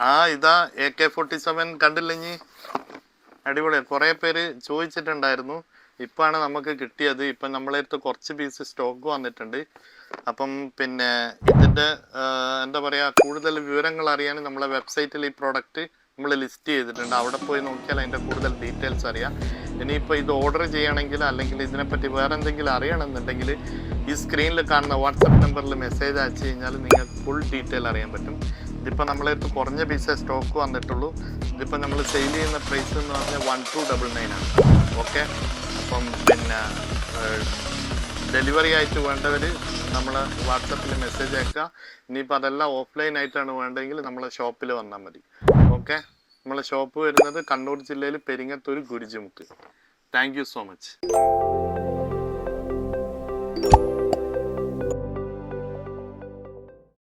ആ ഇതാ AK-47 കണ്ടില്ലെങ്കി അടിപൊളി. കുറെ പേര് ചോദിച്ചിട്ടുണ്ടായിരുന്നു. ഇപ്പാണ് നമുക്ക് കിട്ടിയത്. ഇപ്പം നമ്മളെ അടുത്ത് കുറച്ച് പീസ് സ്റ്റോക്ക് വന്നിട്ടുണ്ട്. അപ്പം പിന്നെ ഇതിൻ്റെ എന്താ പറയുക, കൂടുതൽ വിവരങ്ങൾ അറിയാൻ നമ്മളെ വെബ്സൈറ്റിൽ ഈ പ്രോഡക്റ്റ് നമ്മൾ ലിസ്റ്റ് ചെയ്തിട്ടുണ്ട്. അവിടെ പോയി നോക്കിയാൽ അതിൻ്റെ കൂടുതൽ ഡീറ്റെയിൽസ് അറിയാം. ഇനിയിപ്പോൾ ഇത് ഓർഡർ ചെയ്യണമെങ്കിൽ അല്ലെങ്കിൽ ഇതിനെപ്പറ്റി വേറെ എന്തെങ്കിലും അറിയണമെന്നുണ്ടെങ്കിൽ ഈ സ്ക്രീനിൽ കാണുന്ന വാട്സപ്പ് നമ്പറിൽ മെസ്സേജ് അയച്ചു കഴിഞ്ഞാൽ നിങ്ങൾക്ക് ഫുൾ ഡീറ്റെയിൽ അറിയാൻ പറ്റും. ഇതിപ്പോൾ നമ്മളെ അടുത്ത് കുറഞ്ഞ പീസേ സ്റ്റോക്ക് വന്നിട്ടുള്ളൂ. ഇതിപ്പോൾ നമ്മൾ സെയിൽ ചെയ്യുന്ന പ്രൈസ് എന്ന് പറഞ്ഞാൽ 1299 ആണ്. ഓക്കെ, അപ്പം പിന്നെ ഡെലിവറി ആയിട്ട് വേണ്ടവർ നമ്മൾ വാട്സപ്പിൽ മെസ്സേജ് അയക്കുക. ഇനിയിപ്പോൾ അതെല്ലാം ഓഫ്ലൈൻ ആയിട്ടാണ് വേണ്ടതെങ്കിൽ നമ്മളെ ഷോപ്പിൽ വന്നാൽ മതി. ഓക്കെ, നമ്മളെ ഷോപ്പ് വരുന്നത് കണ്ണൂർ ജില്ലയിൽ Peringathur Gurujimukku. Thank you so much.